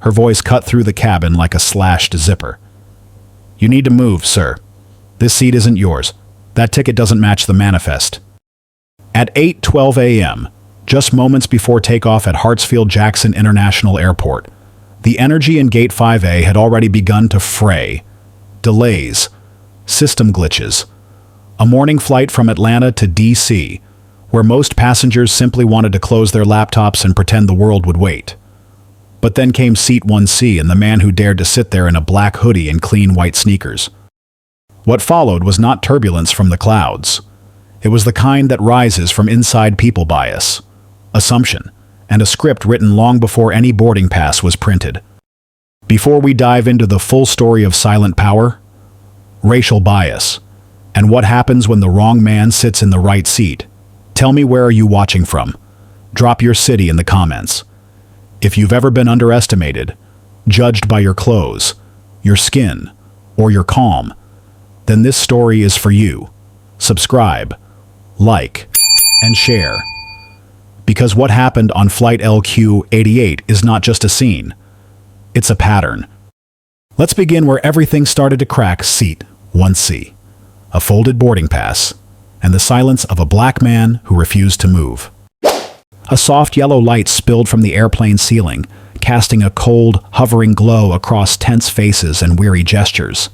Her voice cut through the cabin like a slashed zipper. "You need to move, sir. This seat isn't yours. That ticket doesn't match the manifest." At 8:12 a.m., just moments before takeoff at Hartsfield-Jackson International Airport, the energy in Gate 5A had already begun to fray. Delays, system glitches, a morning flight from Atlanta to D.C., where most passengers simply wanted to close their laptops and pretend the world would wait. But then came Seat 1C and the man who dared to sit there in a black hoodie and clean white sneakers. What followed was not turbulence from the clouds. It was the kind that rises from inside people bias, assumption, and a script written long before any boarding pass was printed. Before we dive into the full story of silent power, racial bias, and what happens when the wrong man sits in the right seat, tell me, where are you watching from? Drop your city in the comments. If you've ever been underestimated, judged by your clothes, your skin, or your calm, then this story is for you. Subscribe, like, and share. Because what happened on Flight LQ-88 is not just a scene. It's a pattern. Let's begin where everything started to crack. Seat 1C. A folded boarding pass, and the silence of a black man who refused to move. A soft yellow light spilled from the airplane ceiling, casting a cold, hovering glow across tense faces and weary gestures.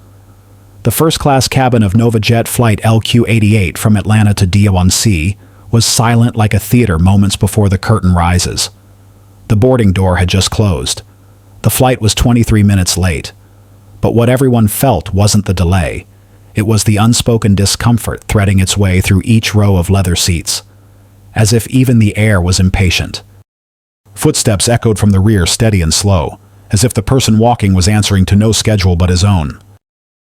The first-class cabin of NovaJet Flight LQ-88 from Atlanta to D1C was silent like a theater moments before the curtain rises. The boarding door had just closed. The flight was 23 minutes late. But what everyone felt wasn't the delay. It was the unspoken discomfort threading its way through each row of leather seats, as if even the air was impatient. Footsteps echoed from the rear, steady and slow, as if the person walking was answering to no schedule but his own.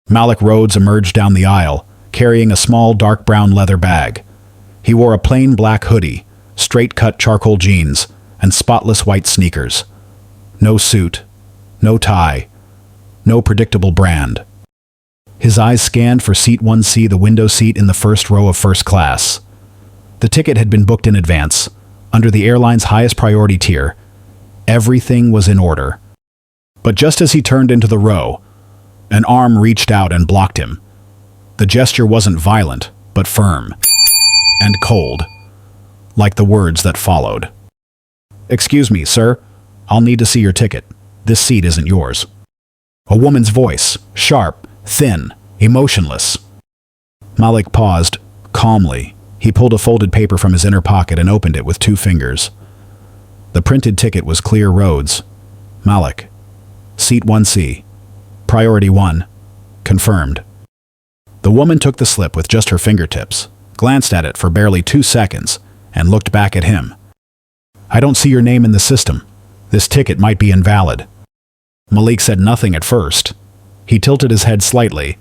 Malik Rhodes emerged down the aisle, carrying a small dark brown leather bag. He wore a plain black hoodie, straight-cut charcoal jeans, and spotless white sneakers. No suit, no tie, no predictable brand. His eyes scanned for Seat 1C, the window seat in the first row of first class. The ticket had been booked in advance, under the airline's highest priority tier. Everything was in order. But just as he turned into the row, an arm reached out and blocked him. The gesture wasn't violent, but firm and cold, like the words that followed. "Excuse me, sir. I'll need to see your ticket. This seat isn't yours." A woman's voice, sharp, thin, emotionless. Malik paused, calmly. He pulled a folded paper from his inner pocket and opened it with 2 fingers. The printed ticket was clear: Rhodes, Malik, Seat 1C, Priority 1, confirmed. The woman took the slip with just her fingertips, glanced at it for barely 2 seconds, and looked back at him. "I don't see your name in the system. This ticket might be invalid." Malik said nothing at first. He tilted his head slightly,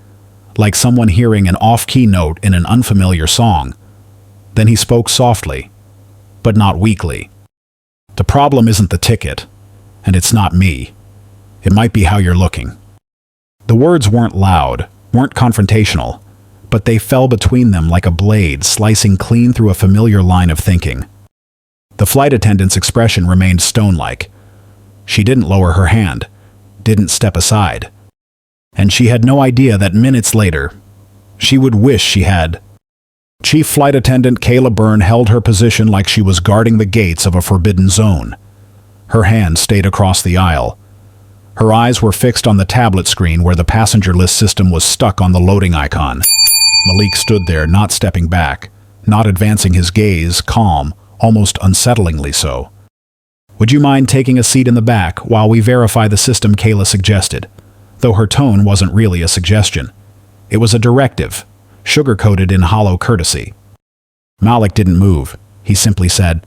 like someone hearing an off-key note in an unfamiliar song. Then he spoke softly, but not weakly. "The problem isn't the ticket, and it's not me. It might be how you're looking." The words weren't loud, weren't confrontational, but they fell between them like a blade slicing clean through a familiar line of thinking. The flight attendant's expression remained stone-like. She didn't lower her hand, didn't step aside. And she had no idea that minutes later, she would wish she had. Chief Flight Attendant Kayla Byrne held her position like she was guarding the gates of a forbidden zone. Her hand stayed across the aisle. Her eyes were fixed on the tablet screen where the passenger list system was stuck on the loading icon. Malik stood there, not stepping back, not advancing his gaze, calm, almost unsettlingly so. "Would you mind taking a seat in the back while we verify the system?" Kayla suggested, though her tone wasn't really a suggestion. It was a directive, sugar-coated in hollow courtesy. Malik didn't move. He simply said,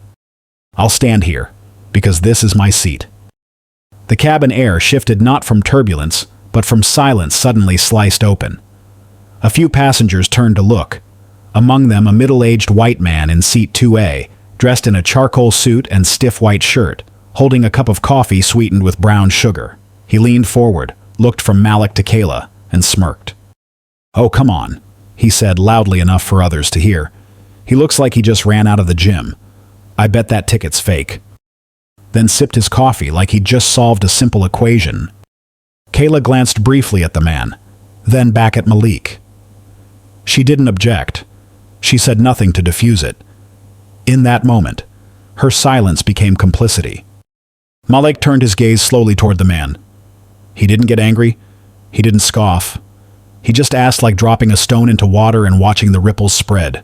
"I'll stand here, because this is my seat." The cabin air shifted not from turbulence, but from silence suddenly sliced open. A few passengers turned to look. Among them a middle-aged white man in Seat 2A, dressed in a charcoal suit and stiff white shirt, holding a cup of coffee sweetened with brown sugar. He leaned forward, looked from Malik to Kayla, and smirked. "Oh, come on," he said loudly enough for others to hear. "He looks like he just ran out of the gym. I bet that ticket's fake." then sipped his coffee like he'd just solved a simple equation. Kayla glanced briefly at the man, then back at Malik. She didn't object. She said nothing to diffuse it. In that moment, her silence became complicity. Malik turned his gaze slowly toward the man. He didn't get angry. He didn't scoff. He just asked like dropping a stone into water and watching the ripples spread.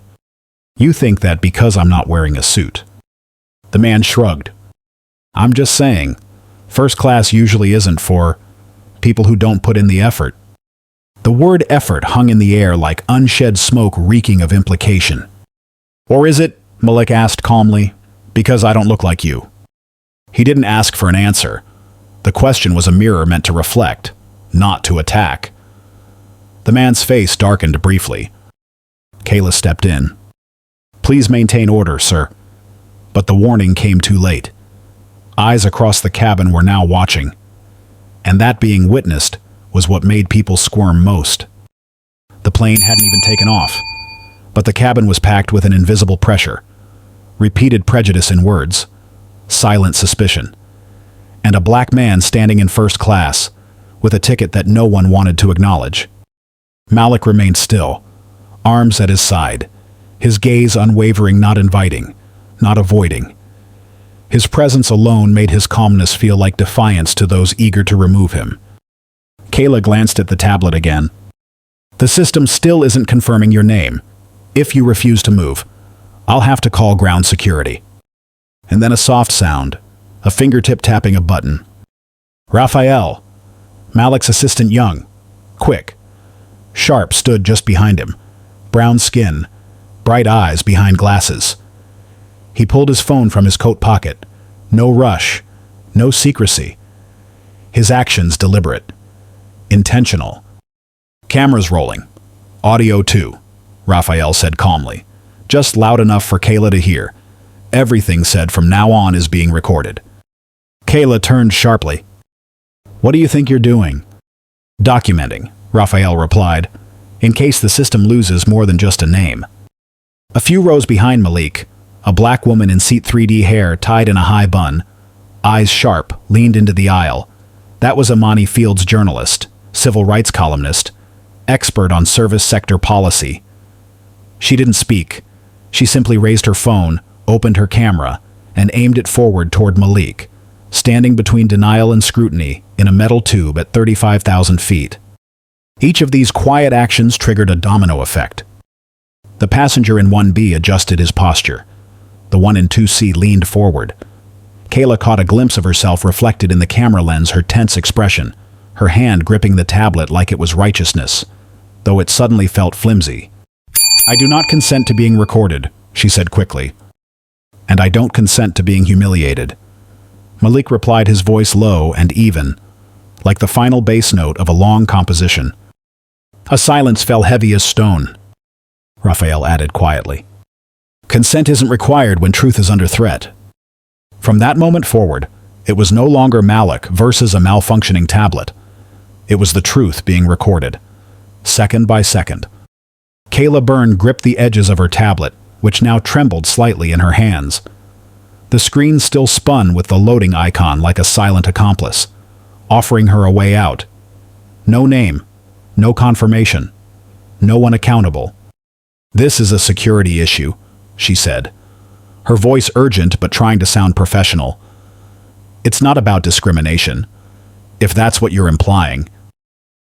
"You think that because I'm not wearing a suit?" The man shrugged. "I'm just saying, first class usually isn't for people who don't put in the effort." The word effort hung in the air like unshed smoke reeking of implication. "Or is it," Malik asked calmly, "because I don't look like you?" He didn't ask for an answer. The question was a mirror meant to reflect, not to attack. The man's face darkened briefly. Kayla stepped in. "Please maintain order, sir." But the warning came too late. Eyes across the cabin were now watching. And that being witnessed was what made people squirm most. The plane hadn't even taken off, but the cabin was packed with an invisible pressure, repeated prejudice in words, silent suspicion, and a black man standing in first class with a ticket that no one wanted to acknowledge. Malik remained still, arms at his side, his gaze unwavering, not inviting, not avoiding. His presence alone made his calmness feel like defiance to those eager to remove him. Kayla glanced at the tablet again. "The system still isn't confirming your name. If you refuse to move, I'll have to call ground security." And then a soft sound, a fingertip tapping a button. Raphael, Malik's assistant Young, quick. Sharp stood just behind him, brown skin, bright eyes behind glasses. He pulled his phone from his coat pocket. No rush, no secrecy. His actions deliberate, intentional. "Cameras rolling. Audio too," Raphael said calmly, just loud enough for Kayla to hear. "Everything said from now on is being recorded." Kayla turned sharply. "What do you think you're doing?" "Documenting," Raphael replied, "in case the system loses more than just a name." A few rows behind Malik, a black woman in seat 3D hair tied in a high bun, eyes sharp, leaned into the aisle. That was Amani Fields, journalist, civil rights columnist, expert on service sector policy. She didn't speak. She simply raised her phone, opened her camera, and aimed it forward toward Malik, standing between denial and scrutiny in a metal tube at 35,000 feet. Each of these quiet actions triggered a domino effect. The passenger in 1B adjusted his posture. The one in 2C leaned forward. Kayla caught a glimpse of herself reflected in the camera lens, her tense expression, her hand gripping the tablet like it was righteousness, though it suddenly felt flimsy. "I do not consent to being recorded," she said quickly. "And I don't consent to being humiliated." Malik replied, his voice low and even, like the final bass note of a long composition. A silence fell heavy as stone. Raphael added quietly, "Consent isn't required when truth is under threat." From that moment forward, it was no longer Malik versus a malfunctioning tablet. It was the truth being recorded, second by second. Kayla Byrne gripped the edges of her tablet, which now trembled slightly in her hands. The screen still spun with the loading icon like a silent accomplice, offering her a way out. No name, no confirmation, no one accountable. "This is a security issue," she said, her voice urgent but trying to sound professional. "It's not about discrimination, if that's what you're implying."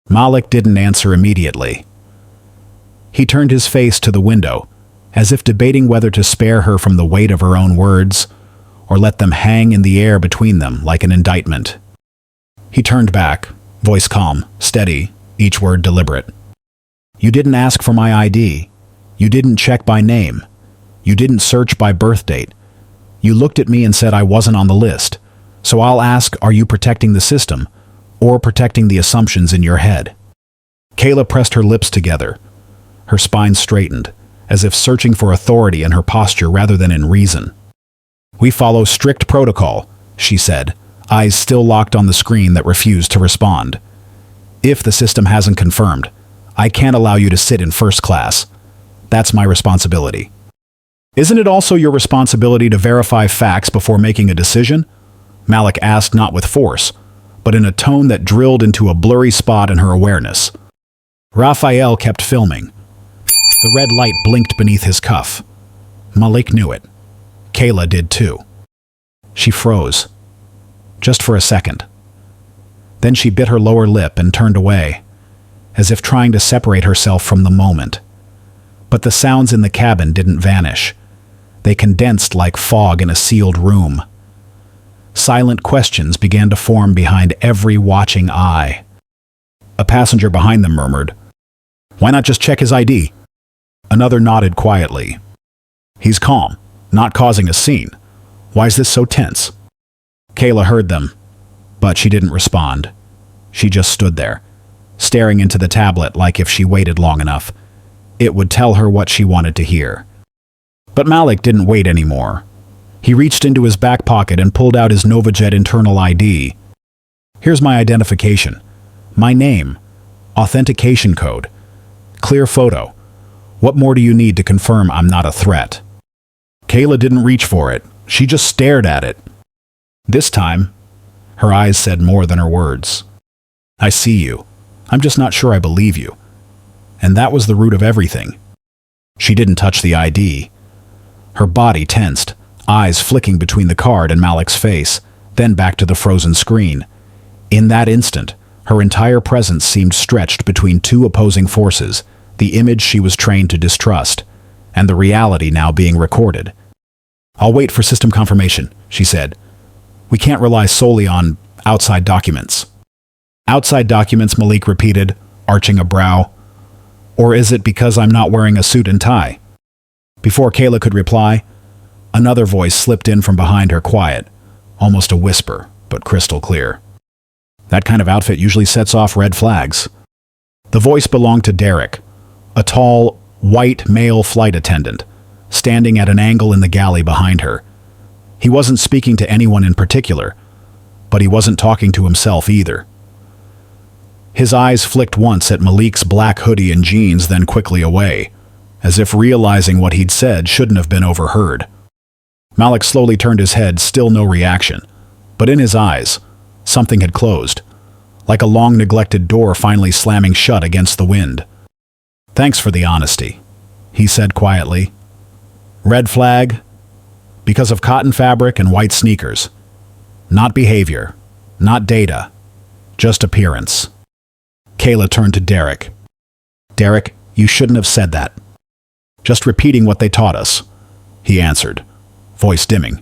Malik didn't answer immediately. He turned his face to the window, as if debating whether to spare her from the weight of her own words, or let them hang in the air between them like an indictment. He turned back, voice calm, steady, each word deliberate. "You didn't ask for my ID. You didn't check by name. You didn't search by birth date. You looked at me and said I wasn't on the list. So I'll ask, are you protecting the system, or protecting the assumptions in your head?" Kayla pressed her lips together. Her spine straightened, as if searching for authority in her posture rather than in reason. "We follow strict protocol," she said, eyes still locked on the screen that refused to respond. "If the system hasn't confirmed, I can't allow you to sit in first class. That's my responsibility." "Isn't it also your responsibility to verify facts before making a decision?" Malik asked, not with force, but in a tone that drilled into a blurry spot in her awareness. Raphael kept filming. The red light blinked beneath his cuff. Malik knew it. Kayla did too. She froze. Just for a second. Then she bit her lower lip and turned away, as if trying to separate herself from the moment. But the sounds in the cabin didn't vanish. They condensed like fog in a sealed room. Silent questions began to form behind every watching eye. A passenger behind them murmured, "Why not just check his ID?" Another nodded quietly. "He's calm, not causing a scene. Why is this so tense?" Kayla heard them, but she didn't respond. She just stood there, staring into the tablet like if she waited long enough, it would tell her what she wanted to hear. But Malik didn't wait anymore. He reached into his back pocket and pulled out his NovaJet internal ID. "Here's my identification. My name. Authentication code. Clear photo. What more do you need to confirm I'm not a threat?" Kayla didn't reach for it. She just stared at it. This time, her eyes said more than her words. "I see you. I'm just not sure I believe you." And that was the root of everything. She didn't touch the ID. Her body tensed, eyes flicking between the card and Malik's face, then back to the frozen screen. In that instant, her entire presence seemed stretched between two opposing forces, the image she was trained to distrust, and the reality now being recorded. "I'll wait for system confirmation," she said. "We can't rely solely on outside documents." "Outside documents," Malik repeated, arching a brow. "Or is it because I'm not wearing a suit and tie?" Before Kayla could reply, another voice slipped in from behind her, quiet, almost a whisper, but crystal clear. "That kind of outfit usually sets off red flags." The voice belonged to Derek, a tall, white male flight attendant, standing at an angle in the galley behind her. He wasn't speaking to anyone in particular, but he wasn't talking to himself either. His eyes flicked once at Malik's black hoodie and jeans, then quickly away, as if realizing what he'd said shouldn't have been overheard. Malik slowly turned his head, still no reaction, but in his eyes, something had closed, like a long-neglected door finally slamming shut against the wind. "Thanks for the honesty," he said quietly. "Red flag? Because of cotton fabric and white sneakers. Not behavior, not data, just appearance." Kayla turned to Derek. "Derek, you shouldn't have said that." "Just repeating what they taught us," he answered, voice dimming.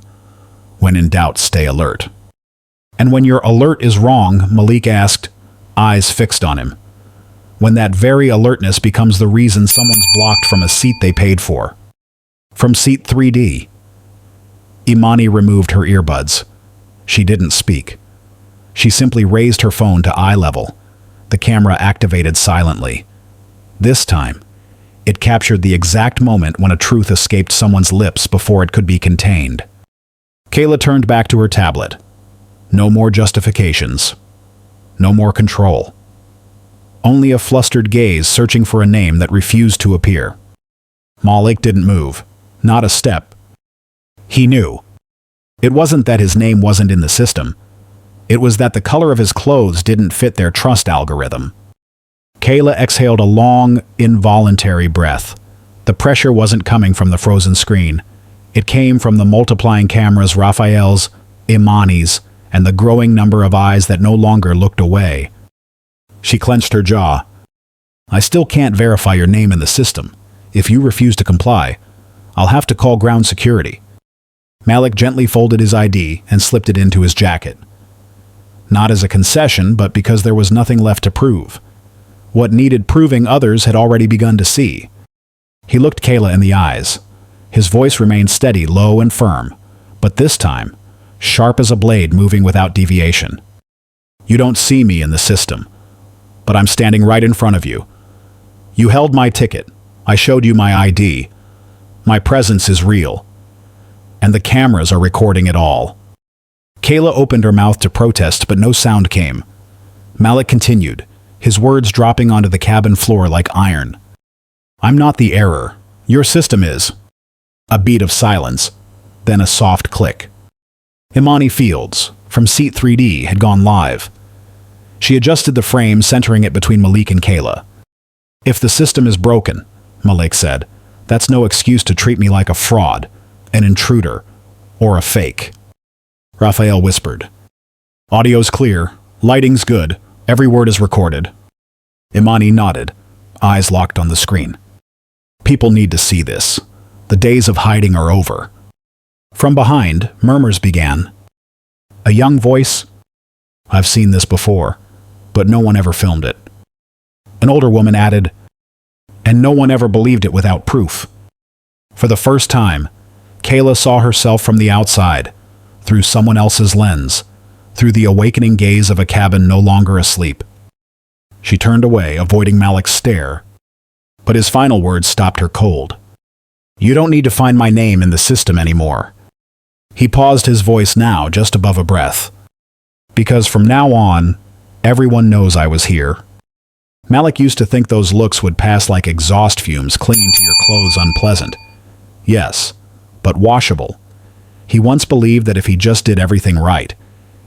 "When in doubt, stay alert." "And when your alert is wrong," Malik asked, eyes fixed on him. "When that very alertness becomes the reason someone's blocked from a seat they paid for." "From seat 3D. Imani removed her earbuds. She didn't speak. She simply raised her phone to eye level. The camera activated silently. This time, it captured the exact moment when a truth escaped someone's lips before it could be contained. Kayla turned back to her tablet. No more justifications. No more control. Only a flustered gaze searching for a name that refused to appear. Malik didn't move. Not a step. He knew. It wasn't that his name wasn't in the system. It was that the color of his clothes didn't fit their trust algorithm. Kayla exhaled a long, involuntary breath. The pressure wasn't coming from the frozen screen. It came from the multiplying cameras, Raphael's, Imani's, and the growing number of eyes that no longer looked away. She clenched her jaw. "I still can't verify your name in the system. If you refuse to comply, I'll have to call ground security." Malik gently folded his ID and slipped it into his jacket. Not as a concession, but because there was nothing left to prove. What needed proving others had already begun to see. He looked Kayla in the eyes. His voice remained steady, low and firm, but this time, sharp as a blade moving without deviation. "You don't see me in the system, but I'm standing right in front of you. You held my ticket. I showed you my ID. My presence is real. And the cameras are recording it all." Kayla opened her mouth to protest, but no sound came. Malik continued, his words dropping onto the cabin floor like iron. "I'm not the error. Your system is." A beat of silence, then a soft click. "Imani Fields, from Seat 3D had gone live. She adjusted the frame, centering it between Malik and Kayla. "If the system is broken," Malik said, "that's no excuse to treat me like a fraud, an intruder, or a fake." Raphael whispered. "Audio's clear, lighting's good, every word is recorded." Imani nodded, eyes locked on the screen. "People need to see this. The days of hiding are over." From behind, murmurs began. A young voice, "I've seen this before, but no one ever filmed it." An older woman added, "And no one ever believed it without proof." For the first time, Kayla saw herself from the outside, through someone else's lens, through the awakening gaze of a cabin no longer asleep. She turned away, avoiding Malik's stare, but his final words stopped her cold. "You don't need to find my name in the system anymore." He paused, his voice now just above a breath. "Because from now on, everyone knows I was here." Malik used to think those looks would pass like exhaust fumes clinging to your clothes, unpleasant. Yes, but washable. He once believed that if he just did everything right,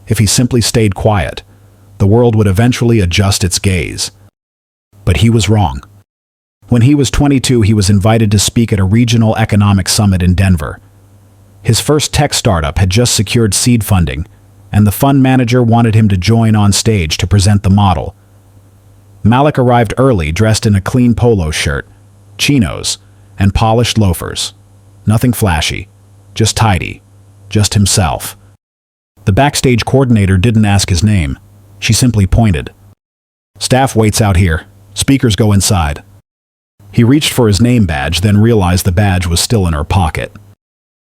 if he simply stayed quiet, the world would eventually adjust its gaze. But he was wrong. When he was 22, he was invited to speak at a regional economic summit in Denver. His first tech startup had just secured seed funding, and the fund manager wanted him to join on stage to present the model. Malik arrived early, dressed in a clean polo shirt, chinos, and polished loafers. Nothing flashy, just tidy, just himself. The backstage coordinator didn't ask his name. She simply pointed. "Staff waits out here. Speakers go inside." He reached for his name badge, then realized the badge was still in her pocket.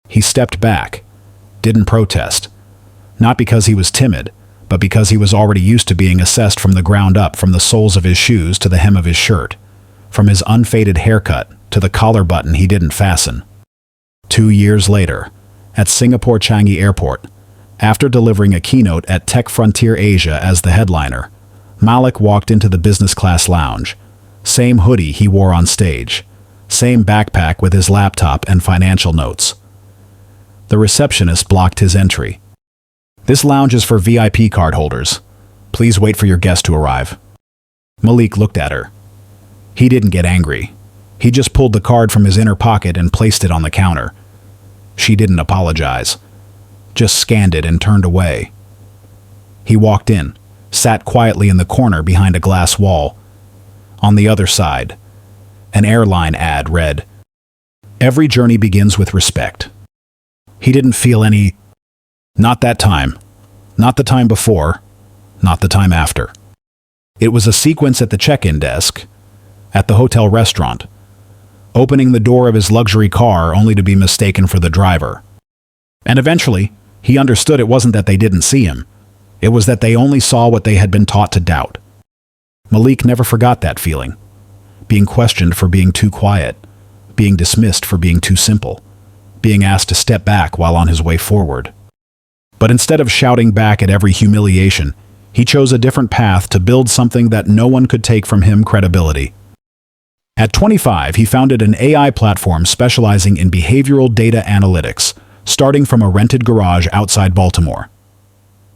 He stepped back, didn't protest. Not because he was timid, but because he was already used to being assessed from the ground up, from the soles of his shoes to the hem of his shirt, from his unfaded haircut to the collar button he didn't fasten. 2 years later, at Singapore Changi Airport, after delivering a keynote at Tech Frontier Asia as the headliner, Malik walked into the business class lounge. Same hoodie he wore on stage, same backpack with his laptop and financial notes. The receptionist blocked his entry. "This lounge is for VIP card holders. Please wait for your guest to arrive." Malik looked at her. He didn't get angry. He just pulled the card from his inner pocket and placed it on the counter. She didn't apologize, just scanned it and turned away. He walked in, sat quietly in the corner behind a glass wall. On the other side, an airline ad read, "Every journey begins with respect." He didn't feel any, not that time, not the time before, not the time after. It was a sequence at the check-in desk, at the hotel restaurant, opening the door of his luxury car only to be mistaken for the driver. And eventually, he understood it wasn't that they didn't see him. It was that they only saw what they had been taught to doubt. Malik never forgot that feeling. Being questioned for being too quiet, being dismissed for being too simple, being asked to step back while on his way forward. But instead of shouting back at every humiliation, he chose a different path to build something that no one could take from him: credibility. At 25, he founded an AI platform specializing in behavioral data analytics, starting from a rented garage outside Baltimore.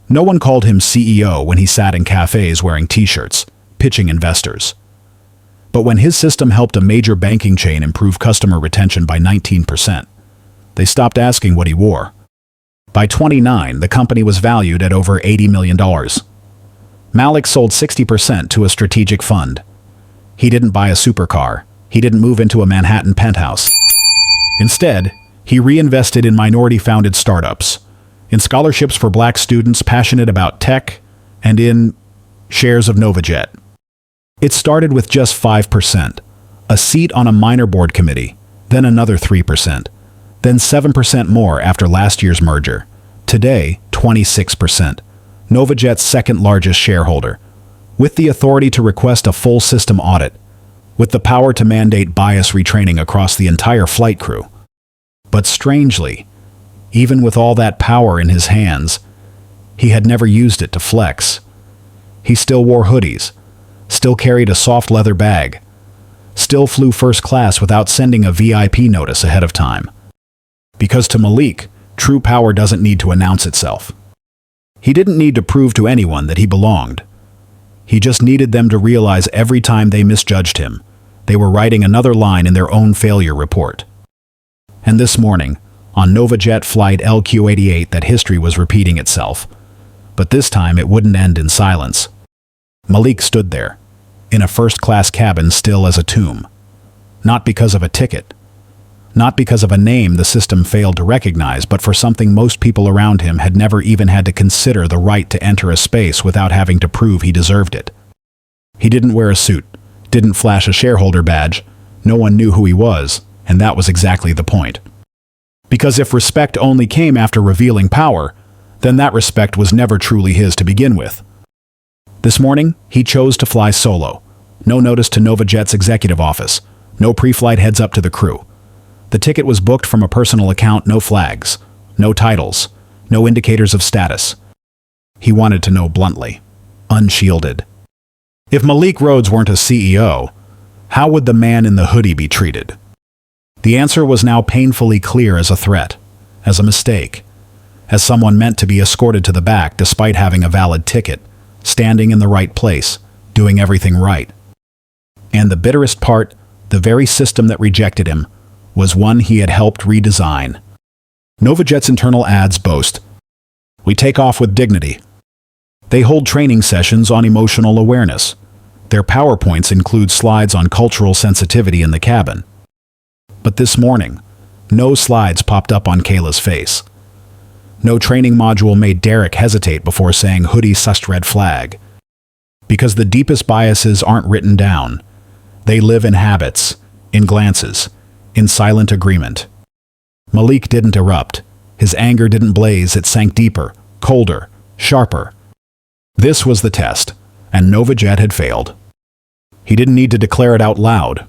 No one called him CEO when he sat in cafes wearing t-shirts, pitching investors. But when his system helped a major banking chain improve customer retention by 19%, they stopped asking what he wore. By 29, the company was valued at over $80 million. Malik sold 60% to a strategic fund. He didn't buy a supercar. He didn't move into a Manhattan penthouse. Instead, he reinvested in minority-founded startups, in scholarships for black students passionate about tech, and in shares of Novajet. It started with just 5%, a seat on a minor board committee, then another 3%, then 7% more after last year's merger. Today, 26%, Novajet's second largest shareholder, with the authority to request a full system audit, with the power to mandate bias retraining across the entire flight crew. But strangely, even with all that power in his hands, he had never used it to flex. He still wore hoodies, still carried a soft leather bag, still flew first class without sending a VIP notice ahead of time. Because to Malik, true power doesn't need to announce itself. He didn't need to prove to anyone that he belonged. He just needed them to realize every time they misjudged him, they were writing another line in their own failure report. And this morning, on NovaJet flight LQ-88, that history was repeating itself. But this time it wouldn't end in silence. Malik stood there, in a first-class cabin still as a tomb. Not because of a ticket. Not because of a name the system failed to recognize, but for something most people around him had never even had to consider: the right to enter a space without having to prove he deserved it. He didn't wear a suit, didn't flash a shareholder badge, no one knew who he was, and that was exactly the point. Because if respect only came after revealing power, then that respect was never truly his to begin with. This morning, he chose to fly solo. No notice to NovaJet's executive office, no pre-flight heads up to the crew. The ticket was booked from a personal account, no flags, no titles, no indicators of status. He wanted to know bluntly, unshielded. If Malik Rhodes weren't a CEO, how would the man in the hoodie be treated? The answer was now painfully clear: as a threat, as a mistake, as someone meant to be escorted to the back despite having a valid ticket, standing in the right place, doing everything right. And the bitterest part, the very system that rejected him, was one he had helped redesign. NovaJet's internal ads boast, "We take off with dignity." They hold training sessions on emotional awareness. Their PowerPoints include slides on cultural sensitivity in the cabin. But this morning, no slides popped up on Kayla's face. No training module made Derek hesitate before saying "Hoodie sussed red flag." Because the deepest biases aren't written down. They live in habits, in glances, in silent agreement. Malik didn't erupt. His anger didn't blaze. It sank deeper, colder, sharper. This was the test, and NovaJet had failed. He didn't need to declare it out loud,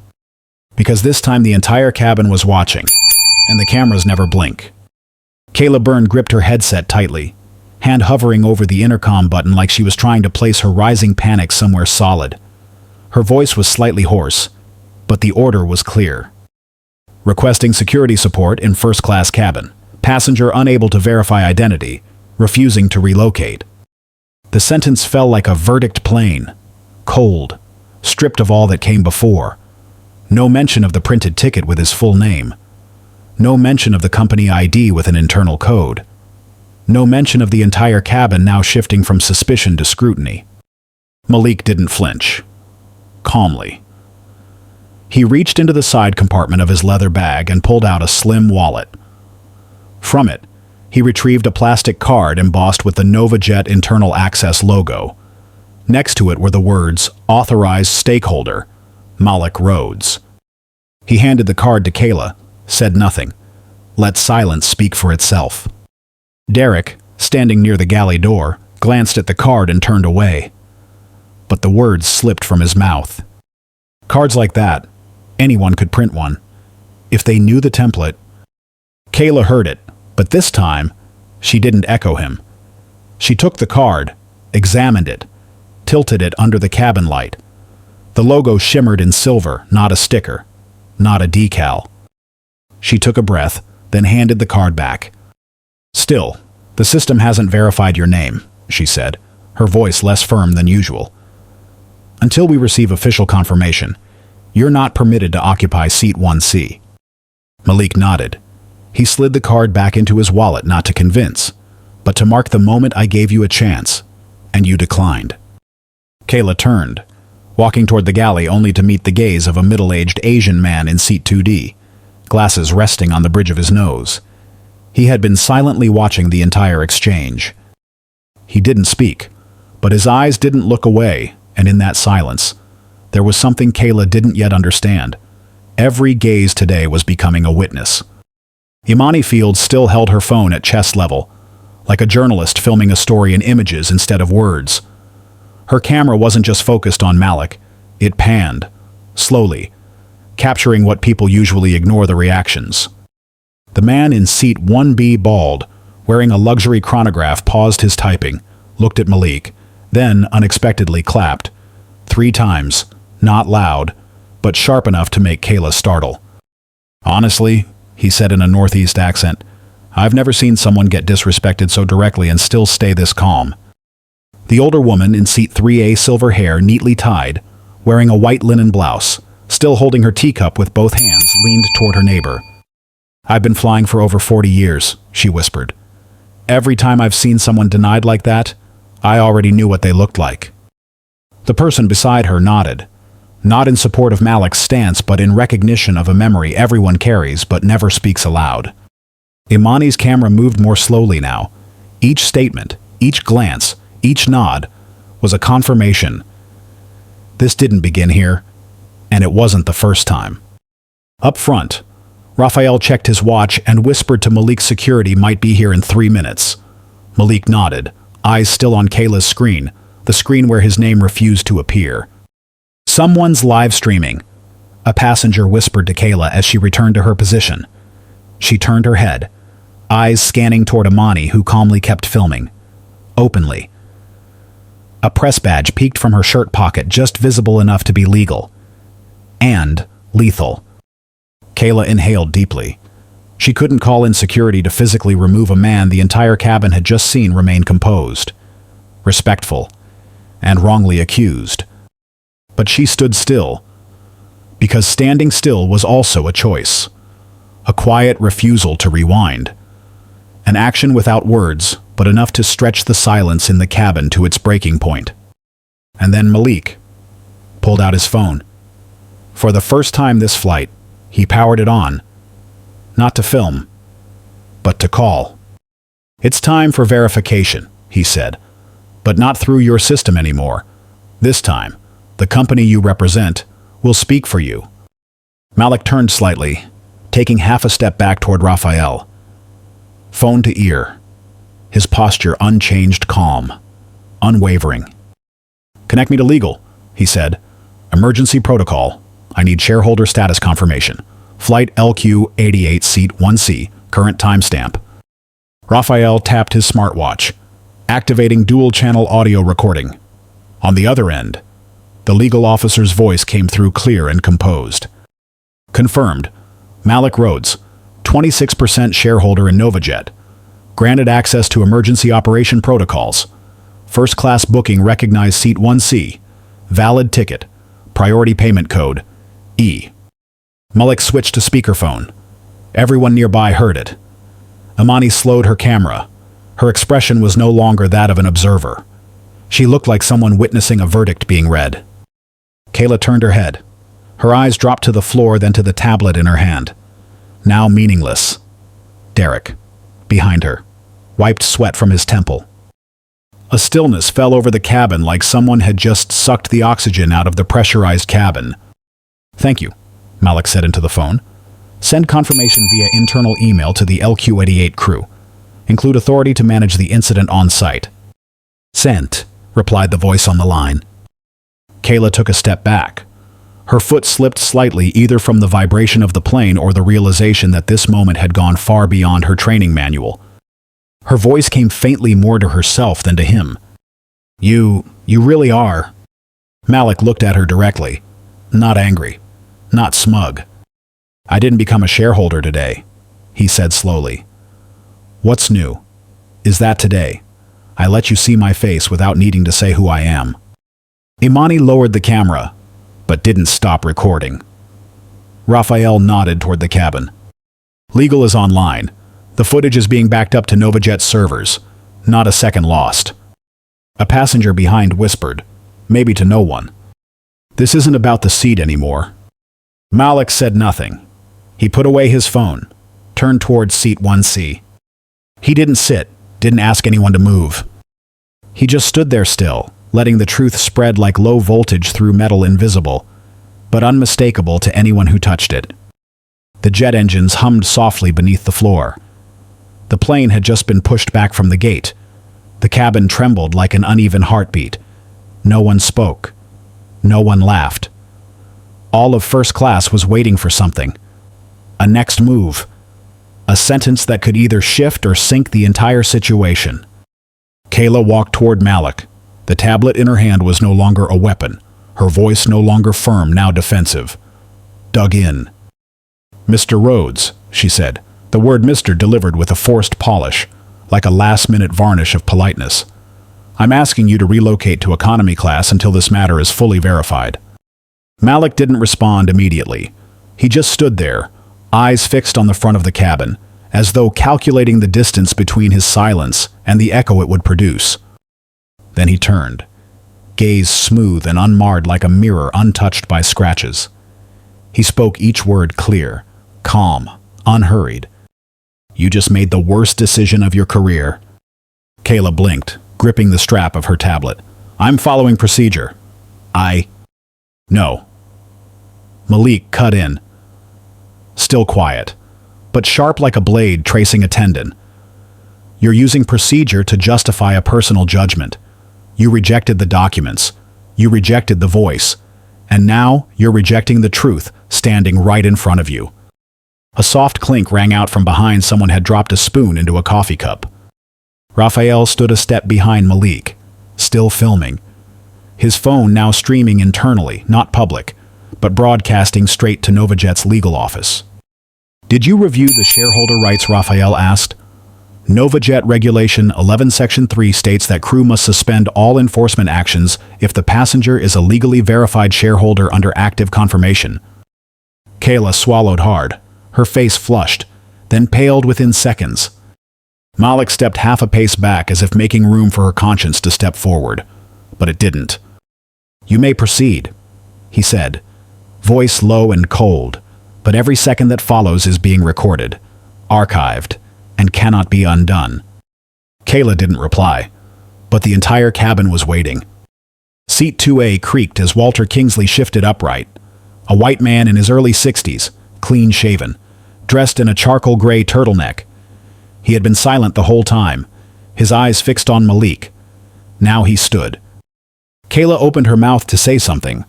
because this time the entire cabin was watching, and the cameras never blink. Kayla Byrne gripped her headset tightly, hand hovering over the intercom button like she was trying to place her rising panic somewhere solid. Her voice was slightly hoarse, but the order was clear. Requesting security support in first-class cabin. Passenger unable to verify identity, refusing to relocate. The sentence fell like a verdict plain, cold, stripped of all that came before. No mention of the printed ticket with his full name. No mention of the company ID with an internal code. No mention of the entire cabin now shifting from suspicion to scrutiny. Malik didn't flinch. Calmly. He reached into the side compartment of his leather bag and pulled out a slim wallet. From it, he retrieved a plastic card embossed with the NovaJet Internal Access logo. Next to it were the words, "Authorized Stakeholder, Malik Rhodes." He handed the card to Kayla, said nothing. Let silence speak for itself. Derek, standing near the galley door, glanced at the card and turned away. But the words slipped from his mouth. Cards like that, anyone could print one. If they knew the template. Kayla heard it, but this time, she didn't echo him. She took the card, examined it, tilted it under the cabin light. The logo shimmered in silver, not a sticker, not a decal. She took a breath, then handed the card back. "Still, the system hasn't verified your name," she said, her voice less firm than usual. "Until we receive official confirmation, you're not permitted to occupy seat 1C. Malik nodded. He slid the card back into his wallet, not to convince, but to mark the moment. "I gave you a chance, and you declined." Kayla turned, walking toward the galley only to meet the gaze of a middle-aged Asian man in seat 2D, glasses resting on the bridge of his nose. He had been silently watching the entire exchange. He didn't speak, but his eyes didn't look away, and in that silence, there was something Kayla didn't yet understand. Every gaze today was becoming a witness. Imani Fields still held her phone at chest level, like a journalist filming a story in images instead of words. Her camera wasn't just focused on Malik, it panned, slowly, capturing what people usually ignore: the reactions. The man in seat 1B, bald, wearing a luxury chronograph, paused his typing, looked at Malik, then unexpectedly clapped. 3 times, not loud, but sharp enough to make Kayla startle. "Honestly," he said in a Northeast accent, I've never seen someone get disrespected so directly and still stay this calm. The older woman in seat 3A, silver hair neatly tied, wearing a white linen blouse, still holding her teacup with both hands, leaned toward her neighbor. I've been flying for over 40 years, she whispered. Every time I've seen someone denied like that, I already knew what they looked like. The person beside her nodded, not in support of Malik's stance but in recognition of a memory everyone carries but never speaks aloud. Imani's camera moved more slowly now. Each statement, each glance, each nod was a confirmation. This didn't begin here, and it wasn't the first time. Up front, Raphael checked his watch and whispered to Malik's security might be here in 3 minutes. Malik nodded, eyes still on Kayla's screen, the screen where his name refused to appear. Someone's live streaming, a passenger whispered to Kayla as she returned to her position. She turned her head, eyes scanning toward Imani, who calmly kept filming. Openly. A press badge peeked from her shirt pocket, just visible enough to be legal. And lethal. Kayla inhaled deeply. She couldn't call in security to physically remove a man the entire cabin had just seen remain composed, respectful, and wrongly accused. But she stood still, because standing still was also a choice. A quiet refusal to rewind. An action without words, but enough to stretch the silence in the cabin to its breaking point. And then Malik pulled out his phone. For the first time this flight, he powered it on. Not to film, but to call. It's time for verification, he said, but not through your system anymore. This time, the company you represent will speak for you. Malik turned slightly, taking half a step back toward Raphael. Phone to ear, his posture unchanged, calm, unwavering. Connect me to legal, he said. Emergency protocol. I need shareholder status confirmation. Flight LQ-88, seat 1C, current timestamp. Raphael tapped his smartwatch, activating dual-channel audio recording. On the other end, the legal officer's voice came through clear and composed. Confirmed. Malik Rhodes, 26% shareholder in Novajet. Granted access to emergency operation protocols. First-class booking recognized seat 1C. Valid ticket. Priority payment code. E. Malik switched to speakerphone. Everyone nearby heard it. Imani slowed her camera. Her expression was no longer that of an observer. She looked like someone witnessing a verdict being read. Kayla turned her head. Her eyes dropped to the floor, then to the tablet in her hand. Now meaningless. Derek, behind her, wiped sweat from his temple. A stillness fell over the cabin like someone had just sucked the oxygen out of the pressurized cabin. Thank you, Malik said into the phone. Send confirmation via internal email to the LQ-88 crew. Include authority to manage the incident on site. Sent, replied the voice on the line. Kayla took a step back. Her foot slipped slightly, either from the vibration of the plane or the realization that this moment had gone far beyond her training manual. Her voice came faintly more to herself than to him. You really are. Malik looked at her directly. Not angry. Not smug. I didn't become a shareholder today, he said slowly. What's new? Is that today I let you see my face without needing to say who I am. Imani lowered the camera, but didn't stop recording. Raphael nodded toward the cabin. Legal is online. The footage is being backed up to Novajet servers. Not a second lost. A passenger behind whispered, maybe to no one. This isn't about the seat anymore. Malik said nothing. He put away his phone, turned towards seat 1C. He didn't sit, didn't ask anyone to move. He just stood there still, letting the truth spread like low voltage through metal, invisible, but unmistakable to anyone who touched it. The jet engines hummed softly beneath the floor. The plane had just been pushed back from the gate. The cabin trembled like an uneven heartbeat. No one spoke. No one laughed. All of first class was waiting for something. A next move. A sentence that could either shift or sink the entire situation. Kayla walked toward Malik. The tablet in her hand was no longer a weapon. Her voice no longer firm, now defensive. Dug in. Mr. Rhodes, she said, the word Mr. delivered with a forced polish, like a last-minute varnish of politeness. I'm asking you to relocate to economy class until this matter is fully verified. Malik didn't respond immediately. He just stood there, eyes fixed on the front of the cabin, as though calculating the distance between his silence and the echo it would produce. Then he turned, gaze smooth and unmarred like a mirror untouched by scratches. He spoke each word clear, calm, unhurried. You just made the worst decision of your career. Kayla blinked, gripping the strap of her tablet. I'm following procedure. No. Malik cut in. Still quiet, but sharp like a blade tracing a tendon. You're using procedure to justify a personal judgment. You rejected the documents. You rejected the voice. And now you're rejecting the truth standing right in front of you. A soft clink rang out from behind. Someone had dropped a spoon into a coffee cup. Raphael stood a step behind Malik, still filming. His phone now streaming internally, not public, but broadcasting straight to Novajet's legal office. Did you review the shareholder rights? Raphael asked. Novajet Regulation 11 Section 3 states that crew must suspend all enforcement actions if the passenger is a legally verified shareholder under active confirmation. Kayla swallowed hard, her face flushed, then paled within seconds. Malik stepped half a pace back as if making room for her conscience to step forward, but it didn't. You may proceed, he said, voice low and cold, but every second that follows is being recorded, archived, and cannot be undone. Kayla didn't reply, but the entire cabin was waiting. Seat 2A creaked as Walter Kingsley shifted upright, a white man in his early 60s, clean-shaven, dressed in a charcoal gray turtleneck. He had been silent the whole time, his eyes fixed on Malik. Now he stood. Kayla opened her mouth to say something,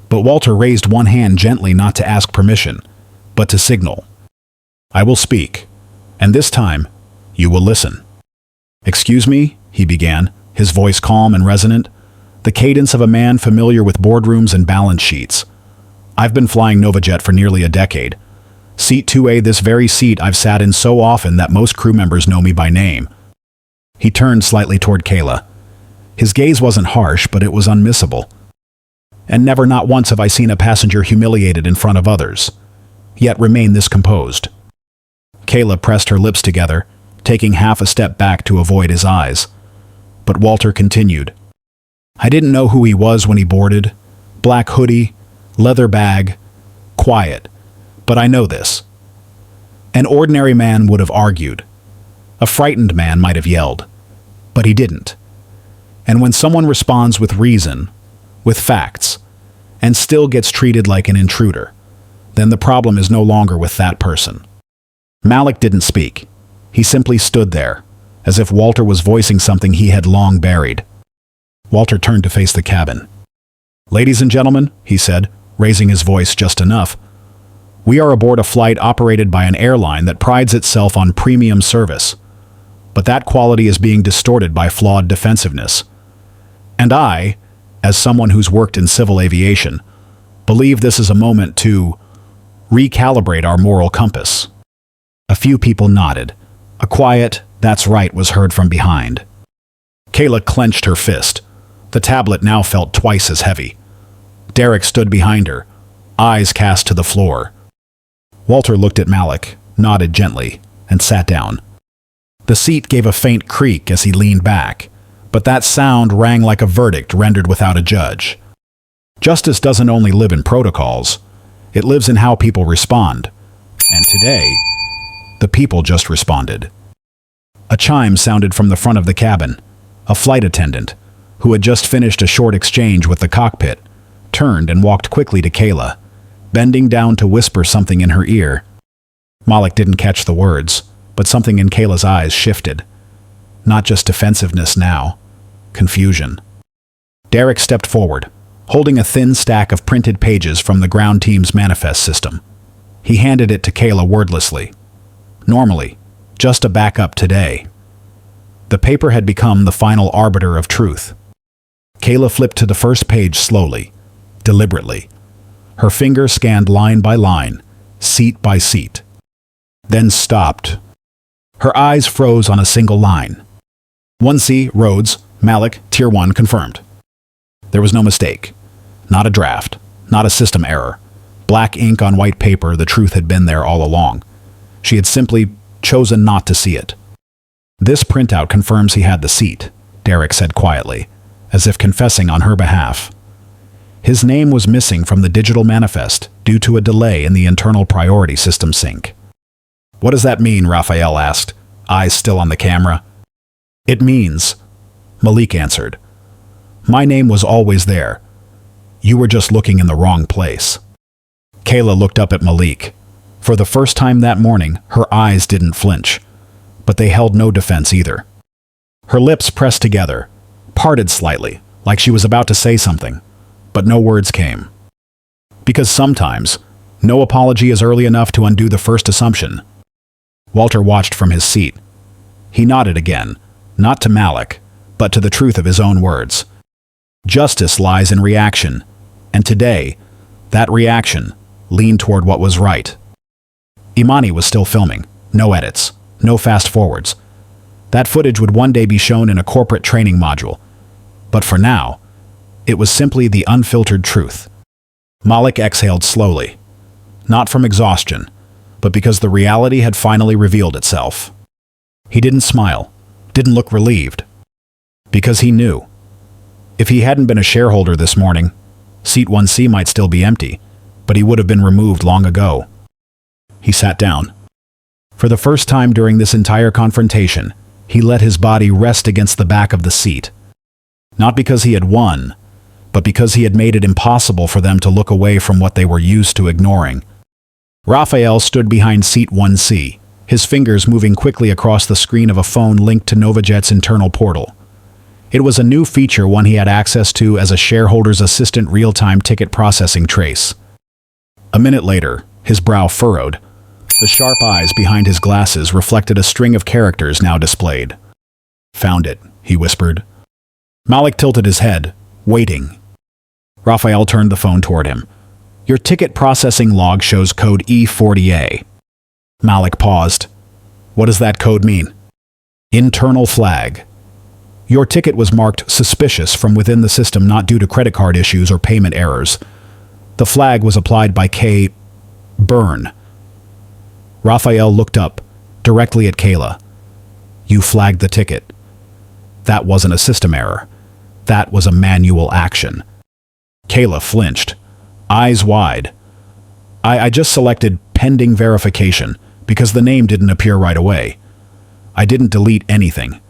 but Walter raised one hand gently, not to ask permission, but to signal. I will speak, and this time, you will listen. Excuse me, he began, his voice calm and resonant, the cadence of a man familiar with boardrooms and balance sheets. I've been flying Novajet for nearly a decade. Seat 2A, this very seat I've sat in so often that most crew members know me by name. He turned slightly toward Kayla. His gaze wasn't harsh, but it was unmissable. And never, not once, have I seen a passenger humiliated in front of others, yet remain this composed. Kayla pressed her lips together, taking half a step back to avoid his eyes. But Walter continued. I didn't know who he was when he boarded. Black hoodie, leather bag, quiet. But I know this. An ordinary man would have argued. A frightened man might have yelled. But he didn't. And when someone responds with reason, with facts, and still gets treated like an intruder, then the problem is no longer with that person. Malik didn't speak. He simply stood there, as if Walter was voicing something he had long buried. Walter turned to face the cabin. Ladies and gentlemen, he said, raising his voice just enough, we are aboard a flight operated by an airline that prides itself on premium service. But that quality is being distorted by flawed defensiveness. And I, as someone who's worked in civil aviation, believe this is a moment to recalibrate our moral compass. A few people nodded. A quiet, that's right, was heard from behind. Kayla clenched her fist. The tablet now felt twice as heavy. Derek stood behind her, eyes cast to the floor. Walter looked at Malik, nodded gently, and sat down. The seat gave a faint creak as he leaned back, but that sound rang like a verdict rendered without a judge. Justice doesn't only live in protocols, it lives in how people respond. And today, the people just responded. A chime sounded from the front of the cabin. A flight attendant, who had just finished a short exchange with the cockpit, turned and walked quickly to Kayla, bending down to whisper something in her ear. Malik didn't catch the words, but something in Kayla's eyes shifted. Not just defensiveness now, confusion. Derek stepped forward, holding a thin stack of printed pages from the ground team's manifest system. He handed it to Kayla wordlessly. Normally, just a backup today. The paper had become the final arbiter of truth. Kayla flipped to the first page slowly, deliberately. Her finger scanned line by line, seat by seat. then stopped. Her eyes froze on a single line. 1C, Rhodes, Malik, Tier 1, confirmed. There was no mistake. Not a draft. Not a system error. Black ink on white paper, the truth had been there all along. She had simply chosen not to see it. This printout confirms he had the seat, Derek said quietly, as if confessing on her behalf. His name was missing from the digital manifest due to a delay in the internal priority system sync. What does that mean? Raphael asked, eyes still on the camera. It means, Malik answered, my name was always there. You were just looking in the wrong place. Kayla looked up at Malik. For the first time that morning, her eyes didn't flinch, but they held no defense either. Her lips pressed together, parted slightly, like she was about to say something, but no words came. Because sometimes, no apology is early enough to undo the first assumption. Walter watched from his seat. He nodded again, not to Malik, but to the truth of his own words. Justice lies in reaction, and today, that reaction leaned toward what was right. Imani was still filming. No edits, no fast forwards. That footage would one day be shown in a corporate training module. But for now, it was simply the unfiltered truth. Malik exhaled slowly, not from exhaustion, but because the reality had finally revealed itself. He didn't smile, didn't look relieved, because he knew. If he hadn't been a shareholder this morning, seat 1C might still be empty, but he would have been removed long ago. He sat down. For the first time during this entire confrontation, he let his body rest against the back of the seat. Not because he had won, but because he had made it impossible for them to look away from what they were used to ignoring. Raphael stood behind seat 1C, his fingers moving quickly across the screen of a phone linked to NovaJet's internal portal. It was a new feature one he had access to as a shareholder's assistant real-time ticket processing trace. A minute later, his brow furrowed. The sharp eyes behind his glasses reflected a string of characters now displayed. Found it, he whispered. Malik tilted his head, waiting. Raphael turned the phone toward him. Your ticket processing log shows code E40A. Malik paused. What does that code mean? Internal flag. Your ticket was marked suspicious from within the system, not due to credit card issues or payment errors. The flag was applied by K. Byrne. Raphael looked up, directly at Kayla. You flagged the ticket. That wasn't a system error. That was a manual action. Kayla flinched, eyes wide. I just selected pending verification because the name didn't appear right away. I didn't delete anything.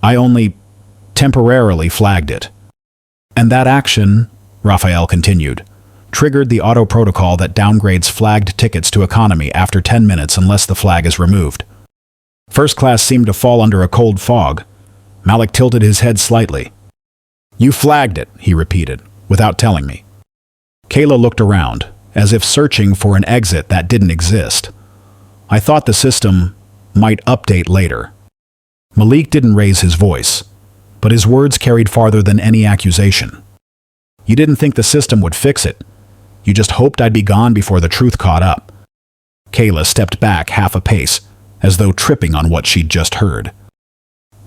I only temporarily flagged it. And that action, Raphael continued, triggered the auto protocol that downgrades flagged tickets to economy after 10 minutes unless the flag is removed. First class seemed to fall under a cold fog. Malik tilted his head slightly. You flagged it, he repeated, without telling me. Kayla looked around, as if searching for an exit that didn't exist. I thought the system might update later. Malik didn't raise his voice, but his words carried farther than any accusation. You didn't think the system would fix it. You just hoped I'd be gone before the truth caught up. Kayla stepped back half a pace, as though tripping on what she'd just heard.